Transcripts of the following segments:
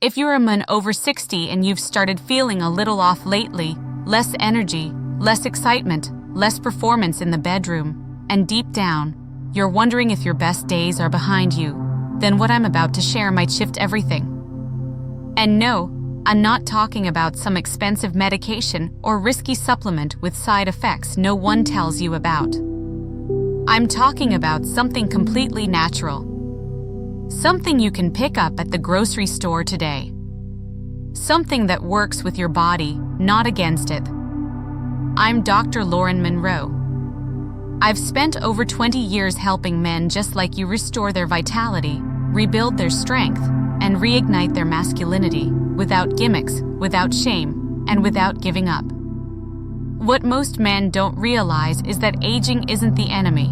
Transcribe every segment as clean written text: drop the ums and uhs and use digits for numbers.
If you're a man over 60 and you've started feeling a little off lately, less energy, less excitement, less performance in the bedroom, and deep down, you're wondering if your best days are behind you, then what I'm about to share might shift everything. And no, I'm not talking about some expensive medication or risky supplement with side effects no one tells you about. I'm talking about something completely natural. Something you can pick up at the grocery store today. Something that works with your body, not against it. I'm Dr. Lauren Monroe. I've spent over 20 years helping men just like you restore their vitality, rebuild their strength, and reignite their masculinity, without gimmicks, without shame, and without giving up. What most men don't realize is that aging isn't the enemy.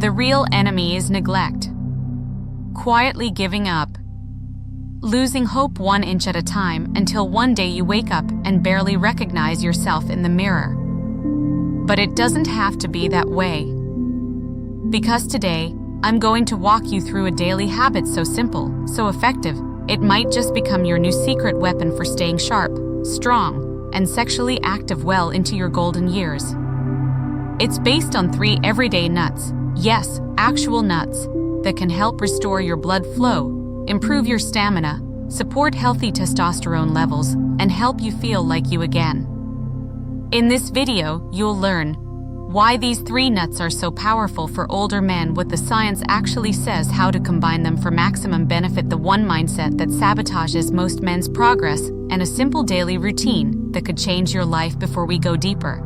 The real enemy is neglect. Quietly giving up. Losing hope 1 inch at a time until one day you wake up and barely recognize yourself in the mirror. But it doesn't have to be that way. Because today, I'm going to walk you through a daily habit so simple, so effective, it might just become your new secret weapon for staying sharp, strong, and sexually active well into your golden years. It's based on 3 everyday nuts, yes, actual nuts, that can help restore your blood flow, improve your stamina, support healthy testosterone levels, and help you feel like you again. In this video, you'll learn why these 3 nuts are so powerful for older men, what the science actually says, how to combine them for maximum benefit, the one mindset that sabotages most men's progress, and a simple daily routine that could change your life. Before we go deeper,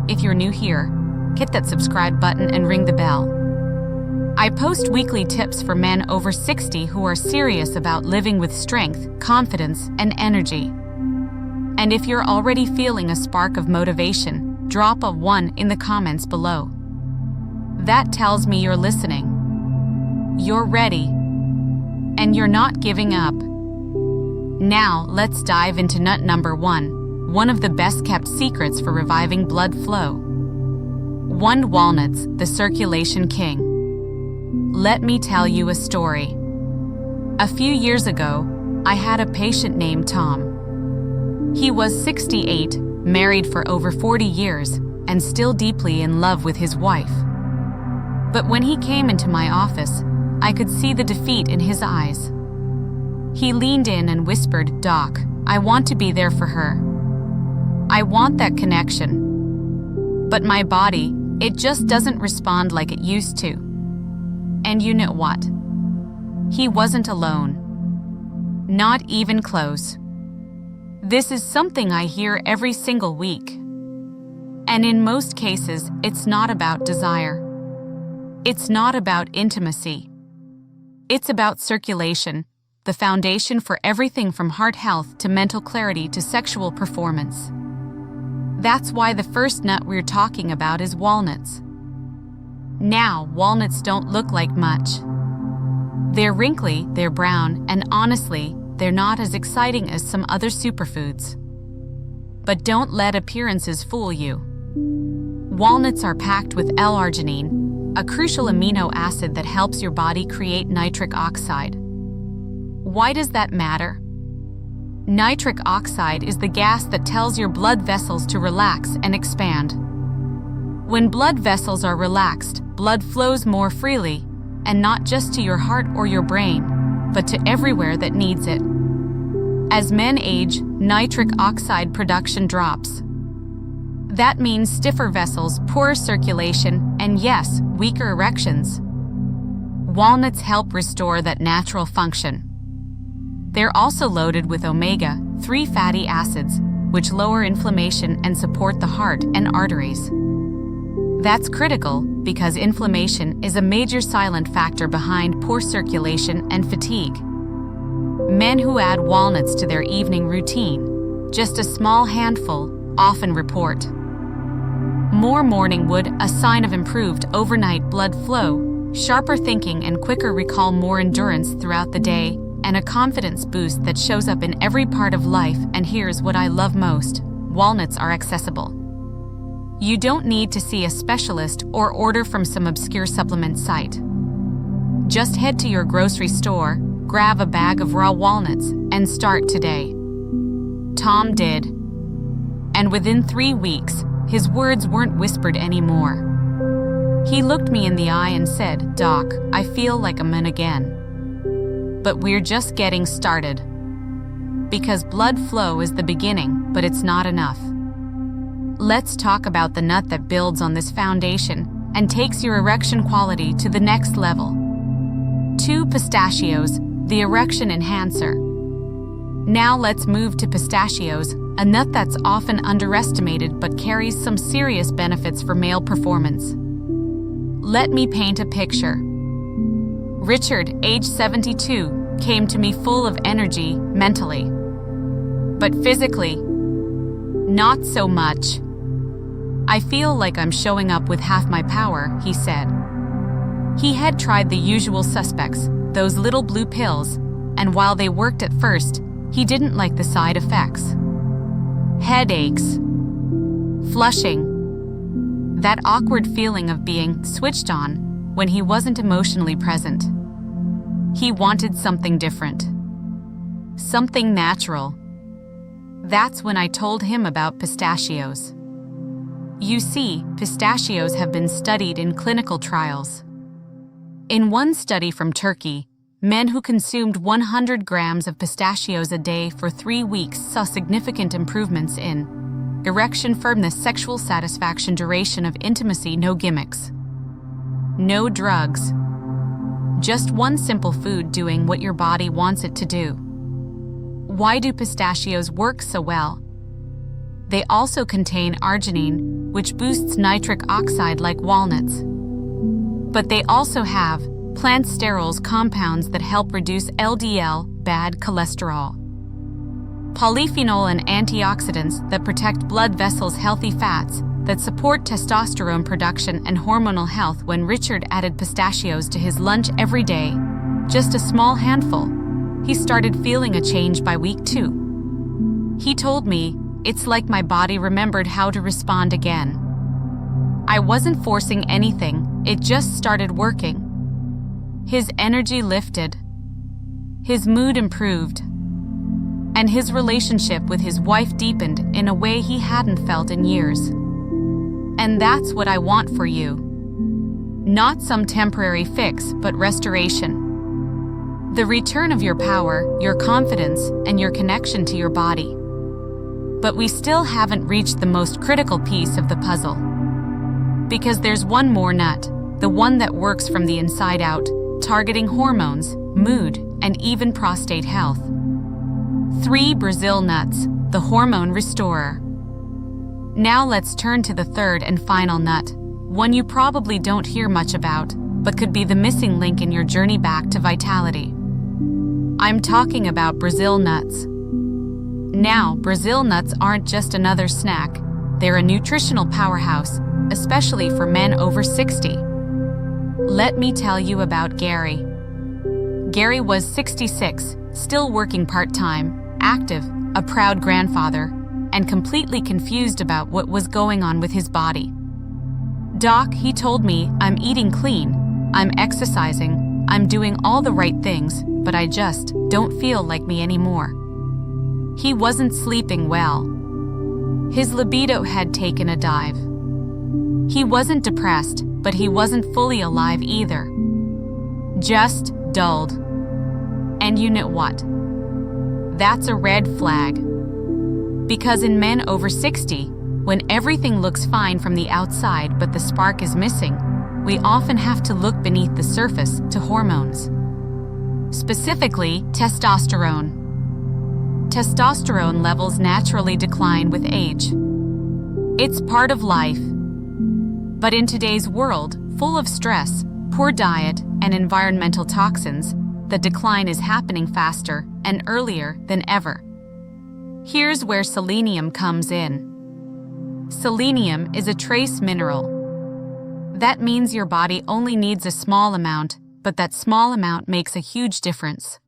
if you're new here, hit that subscribe button and ring the bell. I post weekly tips for men over 60 who are serious about living with strength, confidence, and energy. And if you're already feeling a spark of motivation, drop a 1 in the comments below. That tells me you're listening, you're ready, and you're not giving up. Now, let's dive into nut number 1, one of the best kept secrets for reviving blood flow. 1. Walnuts, the circulation king. Let me tell you a story. A few years ago, I had a patient named Tom. He was 68, married for over 40 years, and still deeply in love with his wife. But when he came into my office, I could see the defeat in his eyes. He leaned in and whispered, "Doc, I want to be there for her. I want that connection. But my body, it just doesn't respond like it used to." And you know what? He wasn't alone. Not even close. This is something I hear every single week. And in most cases, it's not about desire. It's not about intimacy. It's about circulation, the foundation for everything from heart health to mental clarity to sexual performance. That's why the first nut we're talking about is walnuts. Now, walnuts don't look like much. They're wrinkly, they're brown, and honestly, they're not as exciting as some other superfoods. But don't let appearances fool you. Walnuts are packed with L-arginine, a crucial amino acid that helps your body create nitric oxide. Why does that matter? Nitric oxide is the gas that tells your blood vessels to relax and expand. When blood vessels are relaxed, blood flows more freely, and not just to your heart or your brain, but to everywhere that needs it. As men age, nitric oxide production drops. That means stiffer vessels, poorer circulation, and yes, weaker erections. Walnuts help restore that natural function. They're also loaded with omega-3 fatty acids, which lower inflammation and support the heart and arteries. That's critical because inflammation is a major silent factor behind poor circulation and fatigue. Men who add walnuts to their evening routine, just a small handful, often report more morning wood, a sign of improved overnight blood flow, sharper thinking and quicker recall, more endurance throughout the day, and a confidence boost that shows up in every part of life. And here's what I love most: walnuts are accessible. You don't need to see a specialist or order from some obscure supplement site. Just head to your grocery store, grab a bag of raw walnuts and start today." Tom did. And within 3 weeks, his words weren't whispered anymore. He looked me in the eye and said, "Doc, I feel like I'm in again. But we're just getting started. Because blood flow is the beginning, but it's not enough. Let's talk about the nut that builds on this foundation and takes your erection quality to the next level. 2 pistachios, the erection enhancer. Now let's move to pistachios, a nut that's often underestimated but carries some serious benefits for male performance. Let me paint a picture. Richard, age 72, came to me full of energy mentally. But physically, not so much. "I feel like I'm showing up with half my power," he said. He had tried the usual suspects, those little blue pills, and while they worked at first, he didn't like the side effects. Headaches, flushing, that awkward feeling of being switched on when he wasn't emotionally present. He wanted something different, something natural. That's when I told him about pistachios. You see, pistachios have been studied in clinical trials. In one study from Turkey, men who consumed 100 grams of pistachios a day for 3 weeks saw significant improvements in erection firmness, sexual satisfaction, duration of intimacy, no gimmicks. No drugs. Just one simple food doing what your body wants it to do. Why do pistachios work so well? They also contain arginine, which boosts nitric oxide like walnuts. But they also have plant sterols, compounds that help reduce LDL, bad cholesterol. Polyphenol and antioxidants that protect blood vessels, healthy fats that support testosterone production and hormonal health. When Richard added pistachios to his lunch every day, just a small handful, he started feeling a change by week 2. He told me, "It's like my body remembered how to respond again." I wasn't forcing anything, it just started working. His energy lifted, his mood improved, and his relationship with his wife deepened in a way he hadn't felt in years. And that's what I want for you. Not some temporary fix, but restoration. The return of your power, your confidence, and your connection to your body. But we still haven't reached the most critical piece of the puzzle. Because there's one more nut, the one that works from the inside out, targeting hormones, mood, and even prostate health. 3 Brazil nuts, the hormone restorer. Now let's turn to the third and final nut, one you probably don't hear much about, but could be the missing link in your journey back to vitality. I'm talking about Brazil nuts. Now, Brazil nuts aren't just another snack, they're a nutritional powerhouse, especially for men over 60. Let me tell you about Gary. Gary was 66, still working part-time, active, a proud grandfather, and completely confused about what was going on with his body. "Doc," he told me, "I'm eating clean, I'm exercising, I'm doing all the right things, but I just don't feel like me anymore." He wasn't sleeping well. His libido had taken a dive. He wasn't depressed, but he wasn't fully alive either. Just dulled. And you know what? That's a red flag. Because in men over 60, when everything looks fine from the outside but the spark is missing, we often have to look beneath the surface to hormones. Specifically, testosterone. Testosterone levels naturally decline with age. It's part of life. But in today's world, full of stress, poor diet, and environmental toxins, the decline is happening faster and earlier than ever. Here's where selenium comes in. Selenium is a trace mineral. That means your body only needs a small amount, but that small amount makes a huge difference.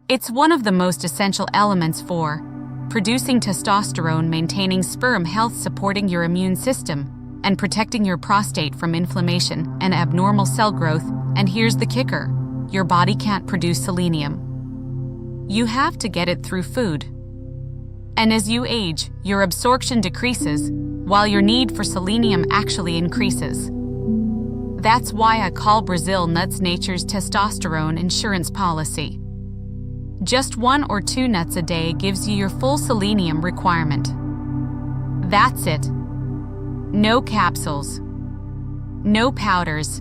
It's one of the most essential elements for producing testosterone, maintaining sperm health, supporting your immune system, and protecting your prostate from inflammation and abnormal cell growth. And here's the kicker. your body can't produce selenium. You have to get it through food. And as you age, your absorption decreases, while your need for selenium actually increases. That's why I call Brazil nuts nature's testosterone insurance policy. Just 1 or 2 nuts a day gives you your full selenium requirement. That's it. No capsules. No powders.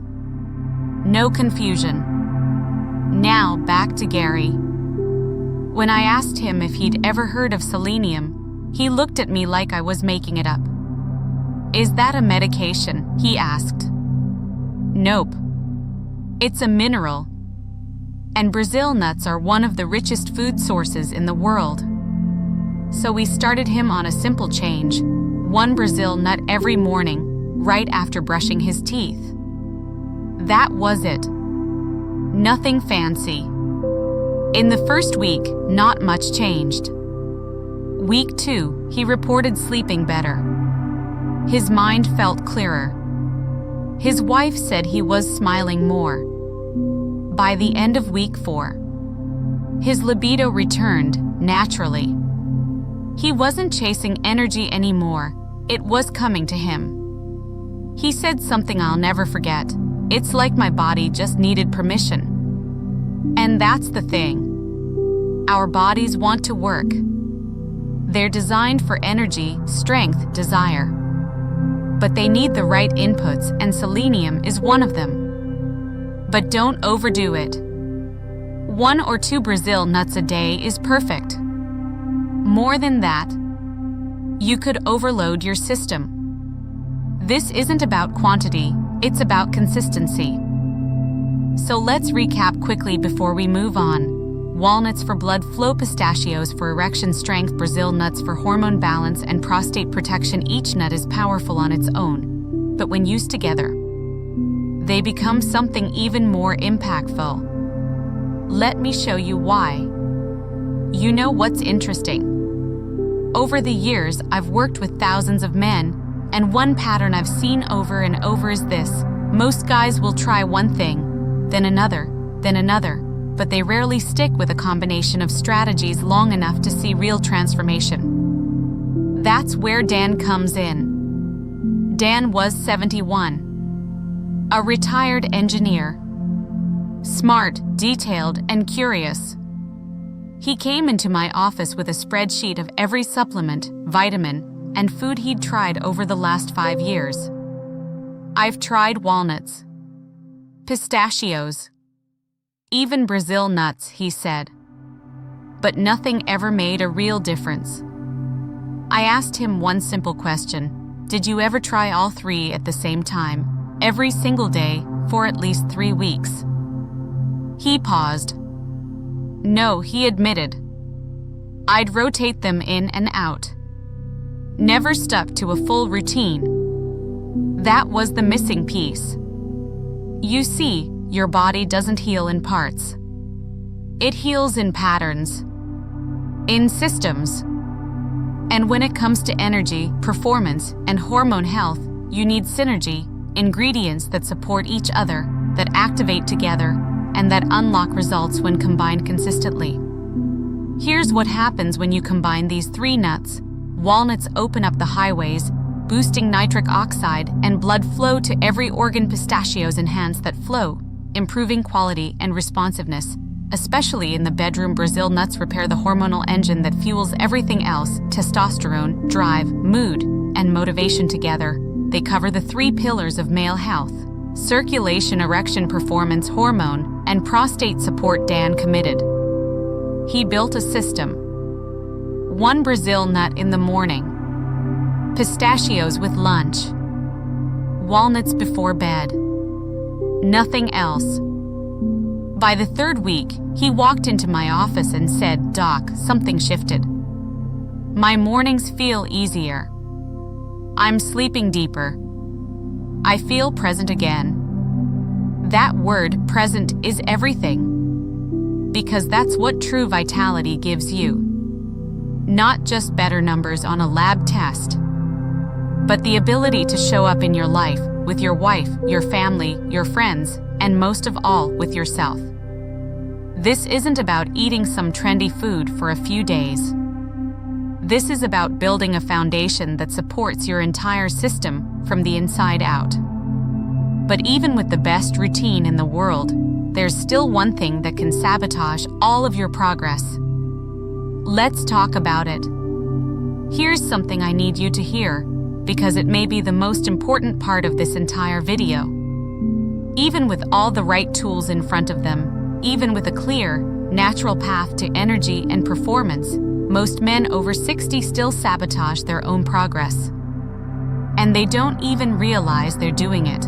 No confusion. Now back to Gary. When I asked him if he'd ever heard of selenium, he looked at me like I was making it up. "Is that a medication?" he asked. "Nope. It's a mineral. And Brazil nuts are one of the richest food sources in the world." So we started him on a simple change: 1 Brazil nut every morning, right after brushing his teeth. That was it. Nothing fancy. In the first week, not much changed. Week 2, he reported sleeping better. His mind felt clearer. His wife said he was smiling more. By the end of week 4, his libido returned naturally. He wasn't chasing energy anymore, it was coming to him. He said something I'll never forget: "It's like my body just needed permission." And that's the thing. Our bodies want to work. They're designed for energy, strength, desire. But they need the right inputs, and selenium is one of them. But don't overdo it. 1 or 2 Brazil nuts a day is perfect. More than that, you could overload your system. This isn't about quantity, it's about consistency. So let's recap quickly before we move on. Walnuts for blood flow, pistachios for erection strength, Brazil nuts for hormone balance and prostate protection. Each nut is powerful on its own, but when used together, they become something even more impactful. Let me show you why. You know what's interesting? Over the years, I've worked with thousands of men, and one pattern I've seen over and over is this: most guys will try one thing, then another, but they rarely stick with a combination of strategies long enough to see real transformation. That's where Dan comes in. Dan was 71. A retired engineer. Smart, detailed, and curious. He came into my office with a spreadsheet of every supplement, vitamin, and food he'd tried over the last 5 years. "I've tried walnuts, pistachios, even Brazil nuts," he said. But nothing ever made a real difference. I asked him one simple question: did you ever try all 3 at the same time, every single day, for at least 3 weeks? He paused. No, he admitted. I'd rotate them in and out. Never stuck to a full routine. That was the missing piece. You see, your body doesn't heal in parts. It heals in patterns, in systems. And when it comes to energy, performance, and hormone health, you need synergy, ingredients that support each other, that activate together, and that unlock results when combined consistently. Here's what happens when you combine these 3 nuts. Walnuts open up the highways, boosting nitric oxide and blood flow to every organ. Pistachios enhance that flow, improving quality and responsiveness, especially in the bedroom. Brazil nuts repair the hormonal engine that fuels everything else: testosterone, drive, mood, and motivation. Together, they cover the 3 pillars of male health: circulation, erection, performance, hormone, and prostate support. Dan committed. He built a system. 1 Brazil nut in the morning, pistachios with lunch, walnuts before bed. Nothing else. By the 3rd week, he walked into my office and said, "Doc, something shifted. My mornings feel easier. I'm sleeping deeper. I feel present again." That word, present, is everything. Because that's what true vitality gives you. Not just better numbers on a lab test, but the ability to show up in your life, with your wife, your family, your friends, and most of all, with yourself. This isn't about eating some trendy food for a few days. This is about building a foundation that supports your entire system from the inside out. But even with the best routine in the world, there's still one thing that can sabotage all of your progress. Let's talk about it. Here's something I need you to hear, because it may be the most important part of this entire video. Even with all the right tools in front of them, even with a clear, natural path to energy and performance, most men over 60 still sabotage their own progress. And they don't even realize they're doing it.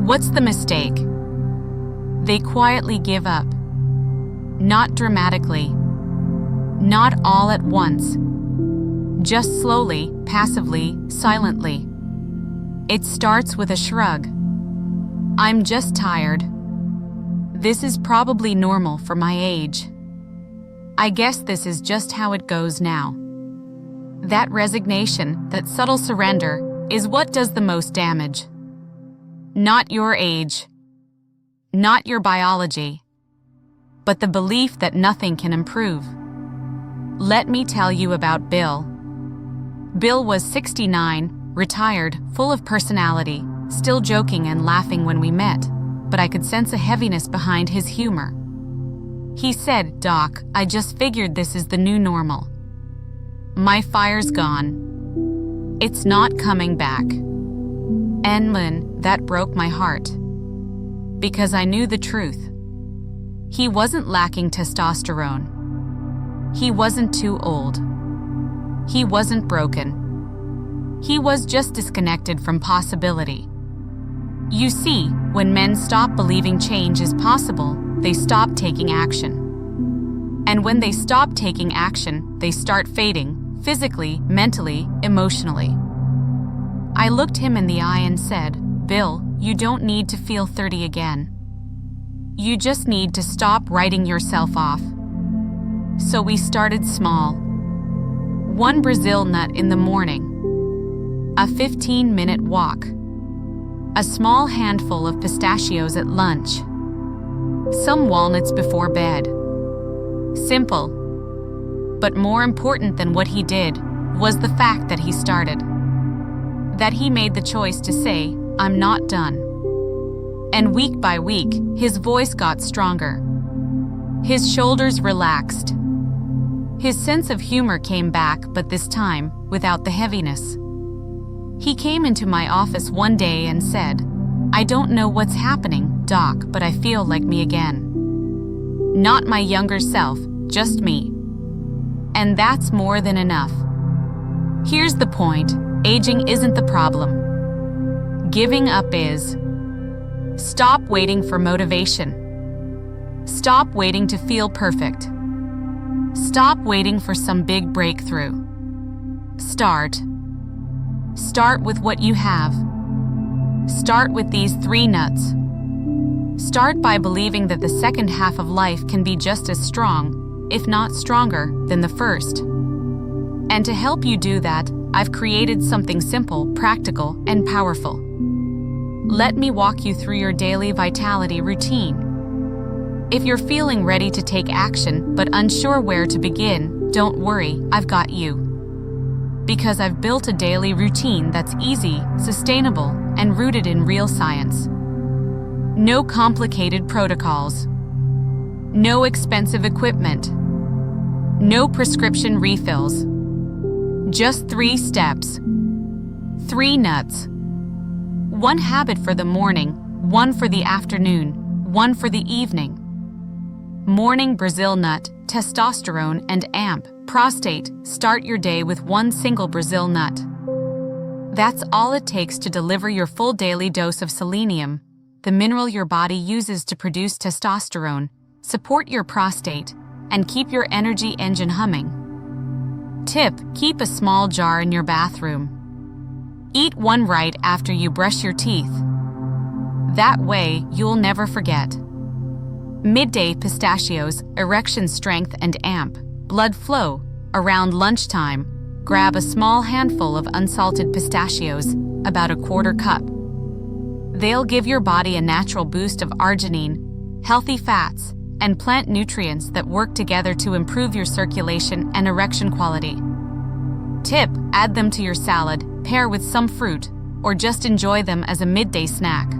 What's the mistake? They quietly give up. Not dramatically. Not all at once. Just slowly, passively, silently. It starts with a shrug. I'm just tired. This is probably normal for my age. I guess this is just how it goes now. That resignation, that subtle surrender, is what does the most damage. Not your age, not your biology, but the belief that nothing can improve. Let me tell you about Bill. Bill was 69, retired, full of personality, still joking and laughing when we met, but I could sense a heaviness behind his humor. He said, "Doc, I just figured this is the new normal. My fire's gone. It's not coming back." And Lynn, that broke my heart. Because I knew the truth. He wasn't lacking testosterone. He wasn't too old. He wasn't broken. He was just disconnected from possibility. You see, when men stop believing change is possible, they stop taking action. And when they stop taking action, they start fading, physically, mentally, emotionally. I looked him in the eye and said, "Bill, you don't need to feel 30 again. You just need to stop writing yourself off." So we started small. 1 Brazil nut in the morning. A 15-minute walk. A small handful of pistachios at lunch. Some walnuts before bed. Simple. But more important than what he did was the fact that he started. That he made the choice to say, "I'm not done." And week by week, his voice got stronger. His shoulders relaxed. His sense of humor came back, but this time, without the heaviness. He came into my office one day and said, "I don't know what's happening, Doc, but I feel like me again. Not my younger self, just me." And that's more than enough. Here's the point, aging isn't the problem. Giving up is. Stop waiting for motivation. Stop waiting to feel perfect. Stop waiting for some big breakthrough. Start. Start with what you have. Start with these 3 nuts. Start by believing that the second half of life can be just as strong, if not stronger, than the first. And to help you do that, I've created something simple, practical, and powerful. Let me walk you through your daily vitality routine. If you're feeling ready to take action but unsure where to begin, don't worry, I've got you. Because I've built a daily routine that's easy, sustainable, and rooted in real science. No complicated protocols. No expensive equipment. No prescription refills. Just 3 steps. 3 nuts. 1 habit for the morning, 1 for the afternoon, 1 for the evening. Morning Brazil nut, testosterone and AMP, prostate. Start your day with 1 single Brazil nut. That's all it takes to deliver your full daily dose of selenium, the mineral your body uses to produce testosterone, support your prostate, and keep your energy engine humming. Tip: keep a small jar in your bathroom. Eat 1 right after you brush your teeth. That way, you'll never forget. Midday pistachios, erection strength and AMP, blood flow. Around lunchtime, grab a small handful of unsalted pistachios, about a 1/4 cup. They'll give your body a natural boost of arginine, healthy fats, and plant nutrients that work together to improve your circulation and erection quality. Tip: add them to your salad, pair with some fruit, or just enjoy them as a midday snack.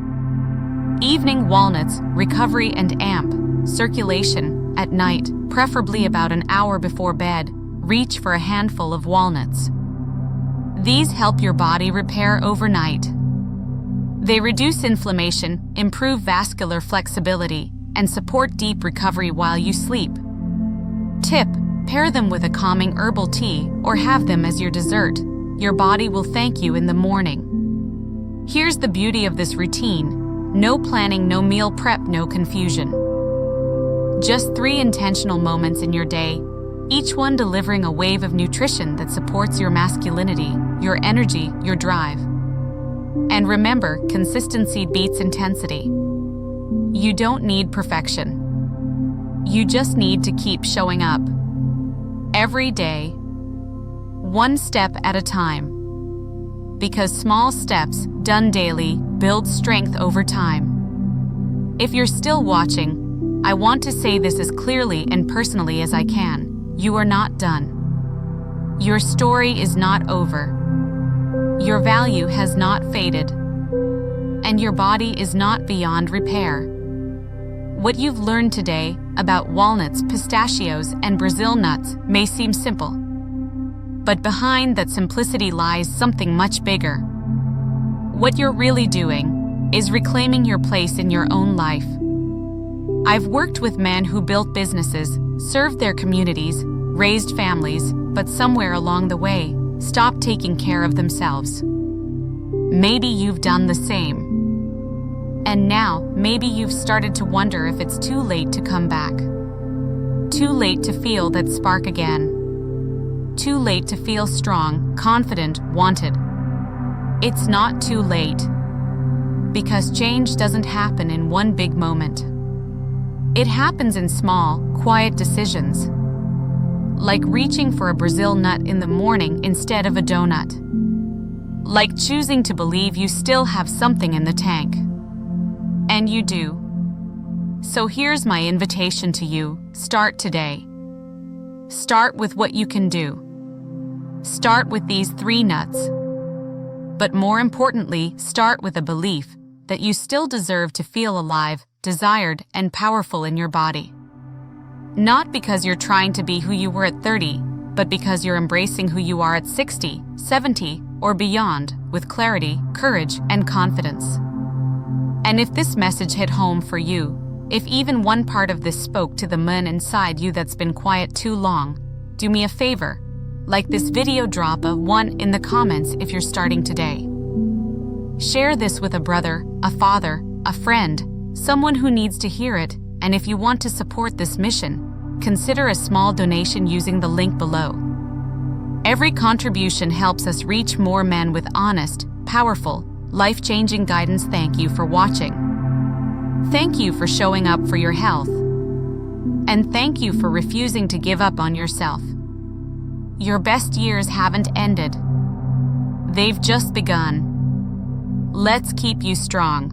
Evening walnuts: recovery and amp circulation at night, preferably about an hour before bed. Reach for a handful of walnuts. These help your body repair overnight. They reduce inflammation, improve vascular flexibility, and support deep recovery while you sleep. Tip: pair them with a calming herbal tea or have them as your dessert. Your body will thank you in the morning. Here's the beauty of this routine: no planning, no meal prep, no confusion. Just 3 intentional moments in your day, each one delivering a wave of nutrition that supports your masculinity, your energy, your drive. And remember, consistency beats intensity. You don't need perfection. You just need to keep showing up. Every day, one step at a time. Because small steps, done daily, build strength over time. If you're still watching, I want to say this as clearly and personally as I can. You are not done. Your story is not over. Your value has not faded. And your body is not beyond repair. What you've learned today about walnuts, pistachios, and Brazil nuts may seem simple. But behind that simplicity lies something much bigger. What you're really doing is reclaiming your place in your own life. I've worked with men who built businesses, served their communities, raised families, but somewhere along the way, stopped taking care of themselves. Maybe you've done the same. And now, maybe you've started to wonder if it's too late to come back. Too late to feel that spark again. Too late to feel strong, confident, wanted. It's not too late. Because change doesn't happen in one big moment. It happens in small, quiet decisions. Like reaching for a Brazil nut in the morning instead of a donut. Like choosing to believe you still have something in the tank. And you do. So here's my invitation to you: start today. Start with what you can do. Start with these 3 nuts. But more importantly, start with a belief that you still deserve to feel alive, desired, and powerful in your body. Not because you're trying to be who you were at 30, but because you're embracing who you are at 60, 70, or beyond, with clarity, courage, and confidence. And if this message hit home for you, if even one part of this spoke to the man inside you that's been quiet too long, do me a favor. Like this video, drop a 1 in the comments if you're starting today. Share this with a brother, a father, a friend, someone who needs to hear it, and if you want to support this mission, consider a small donation using the link below. Every contribution helps us reach more men with honest, powerful, life-changing guidance. Thank you for watching. Thank you for showing up for your health. And thank you for refusing to give up on yourself. Your best years haven't ended. They've just begun. Let's keep you strong.